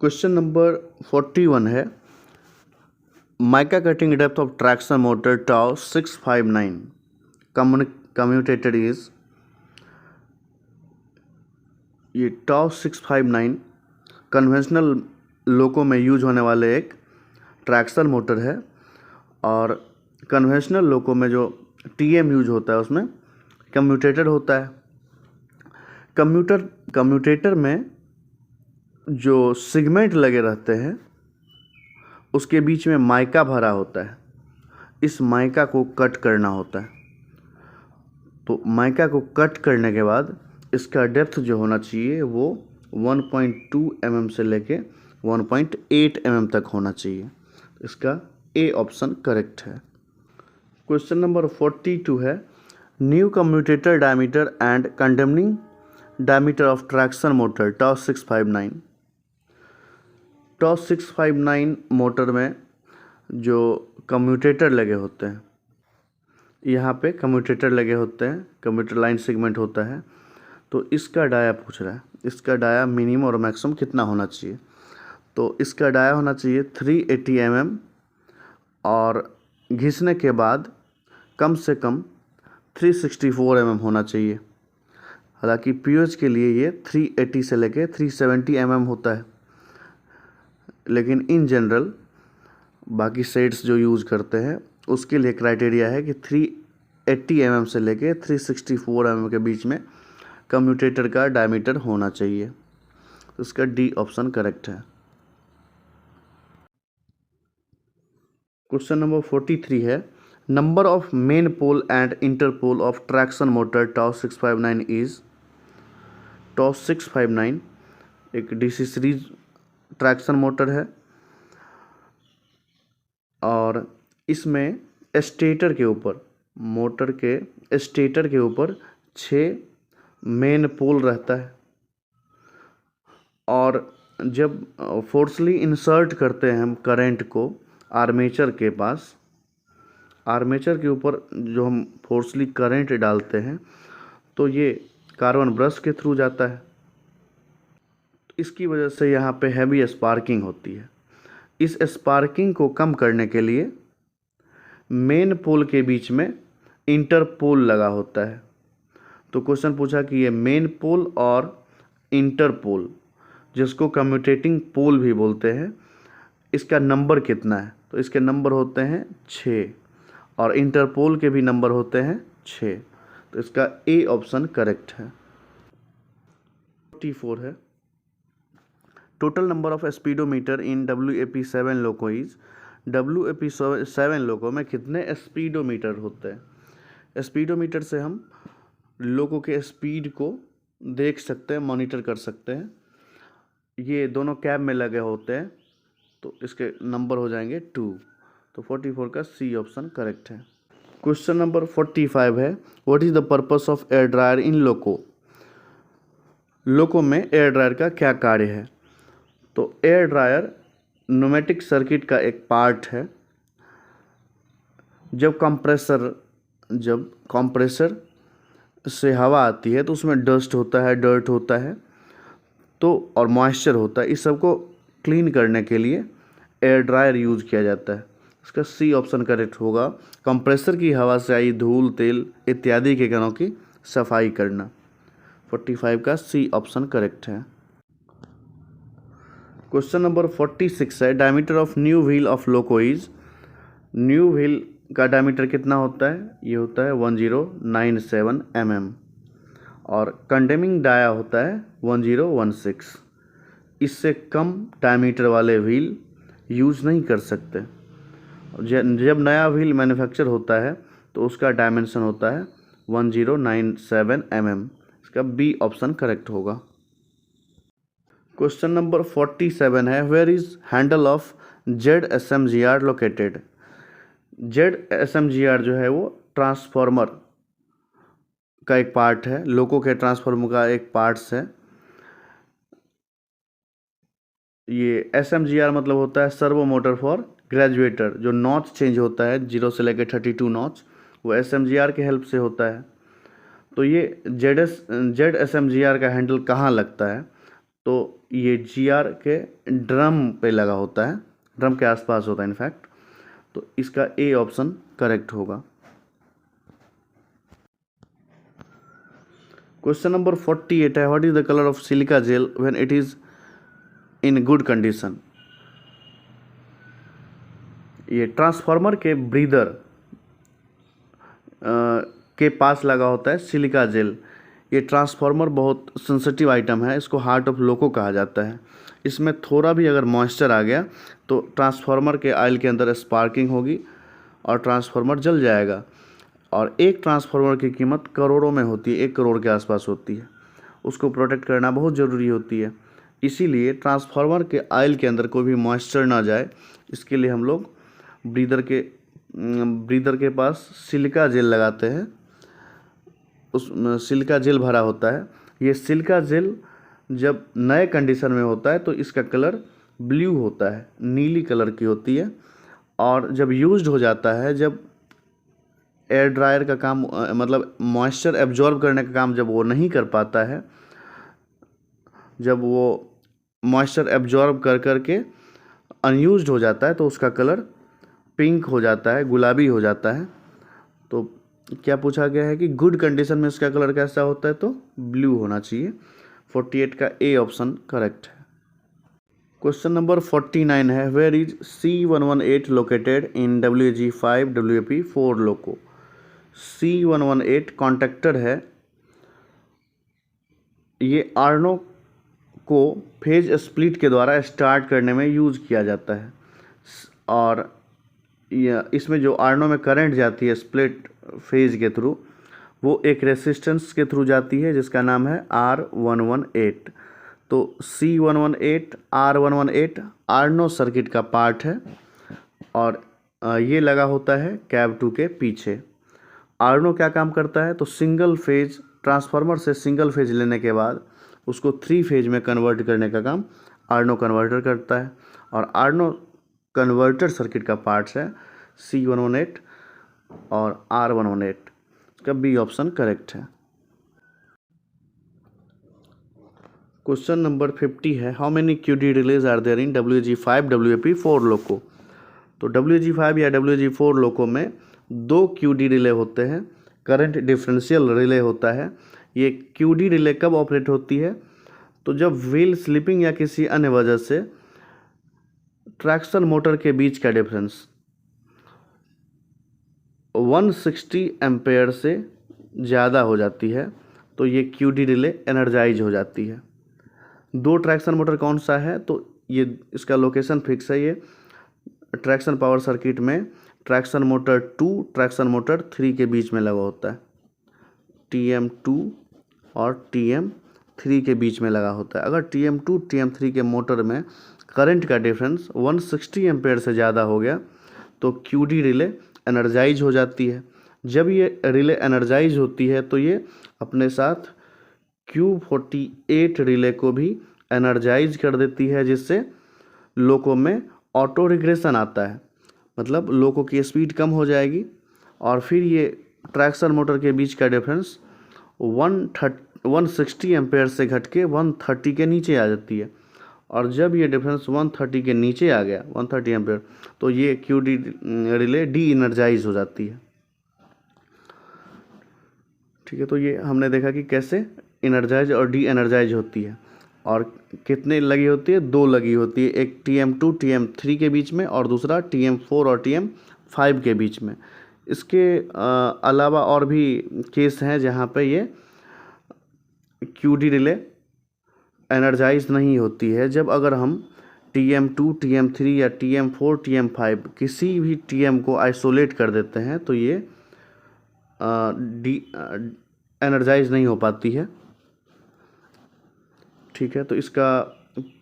Question number 41 है mica cutting depth of traction motor TAO 659 commutated is. ये TAO 659 conventional loco में use होने वाले एक ट्रैक्शन मोटर है और कन्वेंशनल लोको में जो टीएम यूज होता है उसमें कम्यूटेटेड होता है। कम्यूटेटर में जो सेगमेंट लगे रहते हैं उसके बीच में माइका भरा होता है। इस माइका को कट करना होता है। तो माइका को कट करने के बाद इसका डेप्थ जो होना चाहिए वो 1.2 mm से लेके 1.8 mm तक होना चाहिए। इसका ए ऑप्शन करेक्ट है। क्वेश्चन नंबर 42 है new commutator diameter and condemning diameter of traction motor TAO 659। Tau 659 motor में जो कम्यूटेटर लगे होते हैं, यहाँ पे कम्यूटेटर लगे होते हैं, कम्यूटेटर लाइन सेगमेंट होता है। तो इसका डाया पूछ रहा है, इसका डाया मिनिमम और मैक्सिमम कितना होना चाहिए। तो इसका डाया होना चाहिए 380 mm और घिसने के बाद कम से कम 364 mm होना चाहिए। हालांकि पीओएच के लिए ये 380 से लेके 370 mm होता है, लेकिन इन जनरल बाकी सेट्स जो यूज़ करते हैं उसके लिए क्राइटेरिया है कि 380 mm से लेके 364 mm के बीच में कम्यूटेटर का डायमीटर होना चाहिए। तो इसका डी ऑप्शन करेक्ट है। क्वेश्चन नंबर 43 है number of main pole and inter pole of traction motor TAO 659 is. TAO 659 एक डीसी सीरीज ट्रैक्शन मोटर है और इसमें स्टेटर के ऊपर, मोटर के स्टेटर के ऊपर 6 मेन पोल रहता है और जब फोर्सली इंसर्ट करते हैं हम करंट को आर्मेचर के पास, आर्मेचर के ऊपर जो हम फोर्सली करंट डालते हैं तो ये कार्बन ब्रश के थ्रू जाता है। इसकी वजह से यहाँ पे हैवी स्पार्किंग होती है। इस स्पार्किंग को कम करने के लिए मेन पोल के बीच में इंटर पोल लगा होता है। तो क्वेश्चन पूछा कि ये मेन पोल और इंटर पोल, जिसको कम्यूटेटिंग पोल भी बोलते हैं, इसका नंबर कितना है। तो इसके नंबर होते हैं 6 और इंटर पोल के भी नंबर होते हैं 6। तो इसका ए ऑप्शन करेक्ट है। 44 है total number of speedometer in WAP7 loco is. WAP7 लोको में कितने स्पीडोमीटर होते हैं। स्पीडोमीटर से हम लोको के स्पीड को देख सकते हैं, मॉनिटर कर सकते हैं। ये दोनों कैब में लगे होते हैं तो इसके नंबर हो जाएंगे 2। तो 44 का सी ऑप्शन करेक्ट है। क्वेश्चन नंबर 45 है what is the purpose of air dryer in loco. Loco में एयर ड्रायर का क्या कार्य है। तो एयर ड्रायर न्यूमेटिक सर्किट का एक पार्ट है। जब कंप्रेसर से हवा आती है तो उसमें डस्ट होता है, डर्ट होता है तो और मॉइस्चर होता है। इस सब को क्लीन करने के लिए एयर ड्रायर यूज़ किया जाता है। इसका सी ऑप्शन करेक्ट होगा। कंप्रेसर की हवा से आई धूल, तेल इत्यादि के कणों की सफाई करना। 45 का सी ऑप्शन करेक्ट है। क्वेश्चन नंबर 46 है diameter of new wheel of loco is. New wheel का डायमीटर कितना होता है। ये होता है 1097 mm और कंडेमिंग डाया होता है 1016। इससे कम डायमीटर वाले व्हील यूज़ नहीं कर सकते। जब नया व्हील मैन्युफैक्चर होता है तो उसका डायमेंशन होता है 1097 mm। इसका बी ऑप्शन करेक्ट होगा। क्वेश्चन नंबर 47 है where is handle of ZSMGR located. ZSMGR जो है वो ट्रांसफार्मर का एक पार्ट है, लोको के ट्रांसफार्मर का एक पार्ट्स है। ये SMGR मतलब होता है सर्वो मोटर फॉर ग्रेजुएटर। जो नॉच चेंज होता है 0 से लेकर 32 नॉच, वो SMGR के हेल्प से होता है। तो ये ZSMGR का हैंडल कहाँ लगता है। तो ये GR के ड्रम पे लगा होता है, ड्रम के आसपास होता है इनफैक्ट। तो इसका ए ऑप्शन करेक्ट होगा। क्वेश्चन नंबर 48 है, what is the colour of silica gel when it is in good condition. ये ट्रांसफार्मर के ब्रीदर के पास लगा होता है सिलिका जेल। ये ट्रांसफार्मर बहुत सेंसिटिव आइटम है, इसको हार्ट ऑफ लोको कहा जाता है। इसमें थोड़ा भी अगर मॉइस्चर आ गया तो ट्रांसफार्मर के आयल के अंदर स्पार्किंग होगी और ट्रांसफार्मर जल जाएगा। और एक ट्रांसफार्मर की कीमत करोड़ों में होती है, 1 करोड़ के आसपास होती है। उसको प्रोटेक्ट करना बहुत ज़रूरी होती है। इसीलिए ट्रांसफार्मर के आयल के अंदर कोई भी मॉइस्चर ना जाए, इसके लिए हम लोग ब्रीदर के पास सिलिका जेल लगाते हैं। उस सिलिका जेल भरा होता है। ये सिलिका जेल जब नए कंडीशन में होता है तो इसका कलर ब्लू होता है, नीली कलर की होती है। और जब यूज्ड हो जाता है, जब एयर ड्रायर का काम मतलब मॉइस्चर एब्जॉर्ब करने का काम जब वो नहीं कर पाता है, जब वो मॉइस्चर एब्जॉर्ब कर करके अनयूज्ड हो जाता है तो उसका कलर पिंक हो जाता है, गुलाबी हो जाता है। तो क्या पूछा गया है कि गुड कंडीशन में इसका कलर कैसा होता है, तो ब्लू होना चाहिए। 48 का ए ऑप्शन करेक्ट है। क्वेश्चन नंबर 49 है, where is C118 located in WAG5 WAP4 loco. C118 contactor है। ये आर्नो को फेज स्प्लिट के द्वारा स्टार्ट करने में यूज़ किया जाता है। और इसमें जो आर्नो में करंट जाती है स्प्लिट फेज के थ्रू, वो एक रेसिस्टेंस के थ्रू जाती है जिसका नाम है R118। तो C118 R118 आर्नो सर्किट का पार्ट है और ये लगा होता है कैब 2 के पीछे। आर्नो क्या काम करता है, तो सिंगल फेज ट्रांसफार्मर से सिंगल फेज लेने के बाद उसको 3 फेज में कन्वर्ट करने का काम आर्नो कन्वर्टर करता है। और आर्नो कन्वर्टर सर्किट का पार्ट्स है C118 और R118। इसका बी ऑप्शन करेक्ट है। क्वेश्चन नंबर 50 है, how many QD relays are there in WAG5 WAP4 loco. तो WAG5 या WAG4 लोको में 2 QD रिले होते हैं, करंट डिफरेंशियल रिले होता है। ये QD रिले कब ऑपरेट होती है, तो जब व्हील स्लिपिंग या किसी अन्य वजह से ट्रैक्शन मोटर के बीच का डिफरेंस 160 एम्पेयर से ज़्यादा हो जाती है तो ये QD रिले एनर्जाइज हो जाती है। 2 ट्रैक्शन मोटर कौन सा है, तो ये इसका लोकेशन फिक्स है। ये ट्रैक्शन पावर सर्किट में ट्रैक्शन मोटर 2 ट्रैक्शन मोटर 3 के बीच में लगा होता है। TM2 और TM3 के बीच में लगा होता है। अगर TM2 TM3 के मोटर में करंट का डिफरेंस 160 एम्पेयर से ज़्यादा हो गया तो QD रिले एनर्जाइज हो जाती है। जब ये रिले एनर्जाइज होती है तो ये अपने साथ Q48 रिले को भी एनर्जाइज कर देती है, जिससे लोको में ऑटो रिग्रेशन आता है। मतलब लोको की स्पीड कम हो जाएगी और फिर ये ट्रैक्शन मोटर के बीच का डिफरेंस 160 एम्पेयर से घट के 130 के नीचे आ जाती है। और जब ये डिफरेंस 130 के नीचे आ गया 130 एम्पेयर तो ये QD रिले डी एनर्जाइज हो जाती है। ठीक है, तो ये हमने देखा कि कैसे एनर्जाइज और डी एनर्जाइज होती है। और कितने लगी होती है, 2 लगी होती है, एक TM2 TM3 के बीच में और दूसरा TM4 और TM5 के बीच में। इसके अलावा और भी केस हैं जहाँ पे ये QD रिले एनर्जाइज नहीं होती है। जब अगर हम TM2 TM3 या TM4 TM5 किसी भी TM को आइसोलेट कर देते हैं तो ये एनर्जाइज नहीं हो पाती है। ठीक है, तो इसका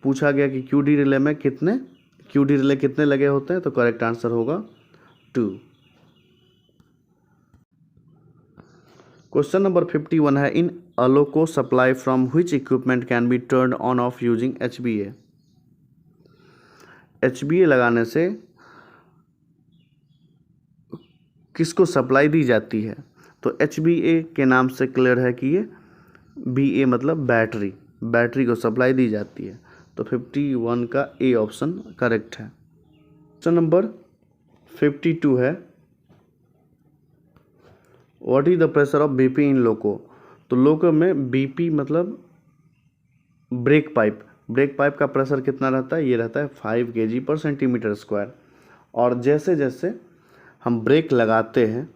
पूछा गया कि QD रिले में कितने लगे होते हैं, तो करेक्ट आंसर होगा 2। क्वेश्चन नंबर 51 है, in a loco supply from which equipment can be turn on off using HBA। HBA लगाने से किसको सप्लाई दी जाती है, तो HBA के नाम से क्लियर है कि ये BA मतलब बैटरी। बैटरी को सप्लाई दी जाती है। तो 51 का ए ऑप्शन करेक्ट है। क्वेश्चन नंबर 52 है, what is the pressure of BP in loco. तो लोको में बीपी मतलब ब्रेक पाइप का प्रेशर कितना रहता है, ये रहता है 5 kg/cm²। और जैसे जैसे हम ब्रेक लगाते हैं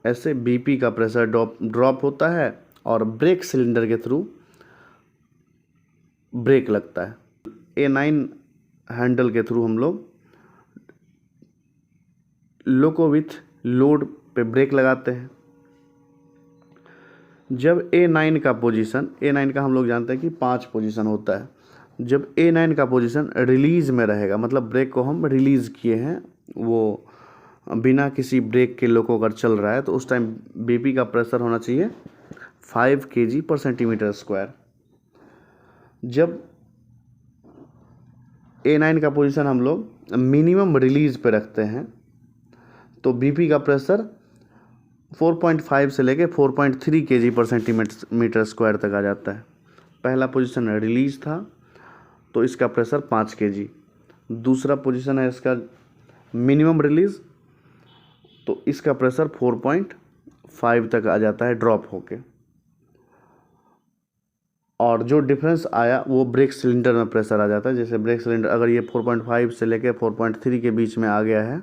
ऐसे बीपी का प्रेशर ड्रॉप होता है और ब्रेक सिलेंडर के थ्रू ब्रेक लगता है। A9 हैंडल के थ्रू हम लोग लोको विथ लोड पे ब्रेक लगाते हैं। जब A9 का हम लोग जानते हैं कि 5 पोजीशन होता है। जब A9 का पोजीशन रिलीज में रहेगा, मतलब ब्रेक को हम रिलीज़ किए हैं, वो बिना किसी ब्रेक के लोको अगर चल रहा है, तो उस टाइम बीपी का प्रेशर होना चाहिए 5 kg/cm²। जब A9 का पोजीशन हम लोग मिनिमम रिलीज पे रखते हैं तो बीपी का प्रेशर 4.5 से लेके 4.3 kg/cm² तक आ जाता है। पहला पोजीशन रिलीज था तो इसका प्रेशर 5 kg। दूसरा पोजीशन है इसका मिनिमम रिलीज, तो इसका प्रेशर 4.5 तक आ जाता है ड्रॉप होके। और जो डिफरेंस आया वो ब्रेक सिलेंडर में प्रेशर आ जाता है। जैसे ब्रेक सिलेंडर अगर ये 4.5 से लेके 4.3 के बीच में आ गया है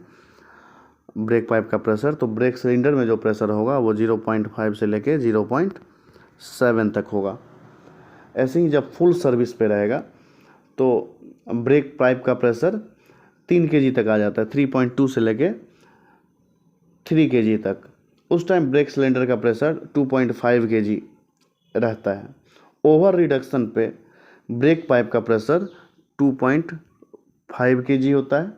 ब्रेक पाइप का प्रेशर, तो ब्रेक सिलेंडर में जो प्रेशर होगा वो 0.5 से लेके 0.7 तक होगा। ऐसे ही जब फुल सर्विस पे रहेगा तो ब्रेक पाइप का प्रेशर 3 kg तक आ जाता है, 3.2 से लेके 3 kg तक। उस टाइम ब्रेक सिलेंडर का प्रेशर 2.5 kg रहता है। ओवर रिडक्शन पे ब्रेक पाइप का प्रेशर 2.5 kg होता है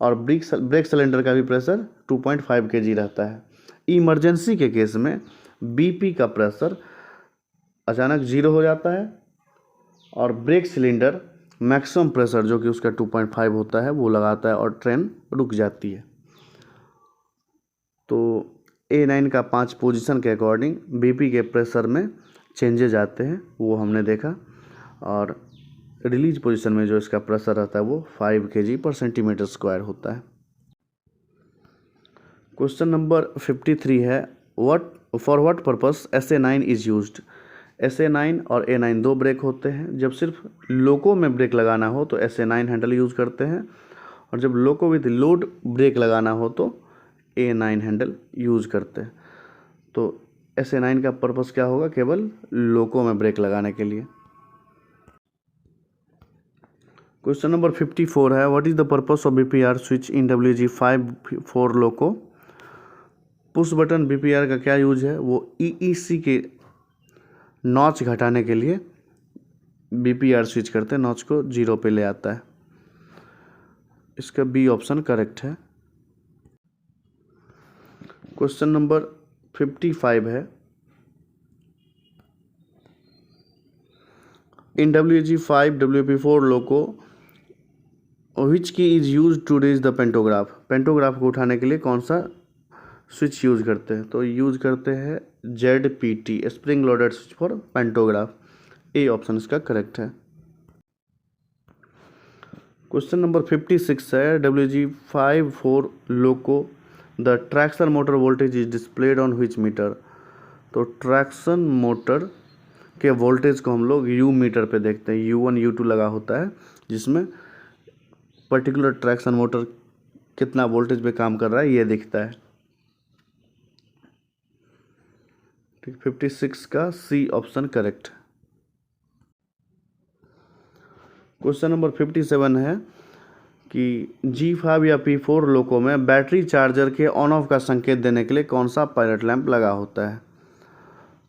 और ब्रेक सिलेंडर का भी प्रेशर 2.5 kg रहता है। इमरजेंसी के केस में बीपी का प्रेशर अचानक 0 हो जाता है और ब्रेक सिलेंडर मैक्सिमम प्रेशर जो कि उसका 2.5 होता है वो लगाता है और ट्रेन रुक जाती है। तो A9 का 5 पोजीशन के अकॉर्डिंग बीपी के प्रेशर में चेंजेज आते हैं, वो हमने देखा। और रिलीज पोजीशन में जो इसका प्रेशर रहता है वो 5 kg/cm² होता है। क्वेश्चन नंबर 53 है, for what purpose SA9 is used. SA9 और A9 दो ब्रेक होते हैं। जब सिर्फ लोको में ब्रेक लगाना हो तो SA9 हैंडल यूज़ करते हैं, और जब लोको विद लोड ब्रेक लगाना हो तो A9 हैंडल यूज़ करते हैं। तो SA9 का पर्पस क्या होगा, केवल लोको में ब्रेक लगाने के लिए। क्वेश्चन नंबर 54 है, what is the purpose of BPR switch in WG5 loco. Push button BPR का क्या यूज है, वो EEC के नॉच घटाने के लिए BPR स्विच करते हैं, नॉच को 0 पे ले आता है। इसका बी ऑप्शन करेक्ट है। क्वेश्चन नंबर 55 है, in WG5 WP4 loco which key is use to raise the pantograph. Pantograph को उठाने के लिए कौन सा स्विच यूज करते हैं, तो यूज करते हैं ZPT, spring loaded switch for pantograph. A option इसका करेक्ट है। क्वेश्चन नंबर 56 है, WG54 loco the traction motor voltage is displayed on which meter. तो ट्रैक्शन मोटर के वोल्टेज को हम लोग U मीटर पे देखते हैं। U1 U2 लगा होता है जिसमें पर्टिकुलर ट्रैक्शन मोटर कितना वोल्टेज पे काम कर रहा है ये दिखता है। ठीक, 56 का सी ऑप्शन करेक्ट है। क्वेश्चन नंबर 57 है कि G5 या P4 लोको में बैटरी चार्जर के ऑन ऑफ का संकेत देने के लिए कौन सा पायलट लैंप लगा होता है।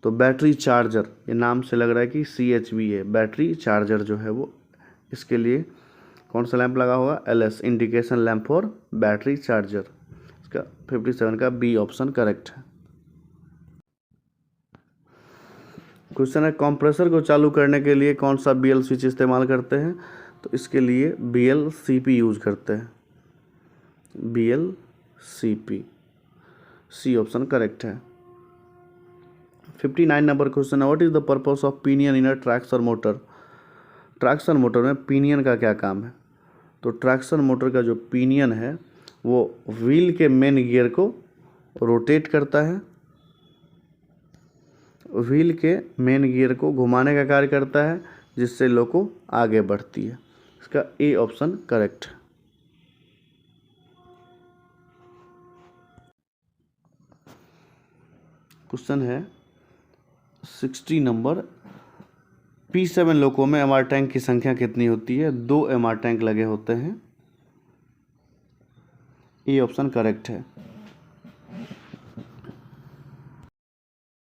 तो बैटरी चार्जर, ये नाम से लग रहा है कि CHV है, बैटरी चार्जर जो है वो, इसके लिए कौन सा लैंप लगा होगा, LS, indication lamp for battery charger. इसका 57 का बी ऑप्शन करेक्ट है। क्वेश्चन है, कंप्रेसर को चालू करने के लिए कौन सा BL स्विच इस्तेमाल करते हैं। तो इसके लिए BLCP यूज करते हैं, BLCP, सी ऑप्शन करेक्ट है। 59 नंबर क्वेश्चन है, what is the purpose of pinion in a traction motor. Traction motor में पिनियन का क्या काम है? तो ट्रैक्शन मोटर का जो पिनियन है वो व्हील के मेन गियर को रोटेट करता है, व्हील के मेन गियर को घुमाने का कार्य करता है, जिससे लोको आगे बढ़ती है। इसका ए ऑप्शन करेक्ट है। क्वेश्चन है 60 नंबर, P7 लोको में एमआर टैंक की संख्या कितनी होती है? 2 एमआर टैंक लगे होते हैं। ए ऑप्शन करेक्ट है।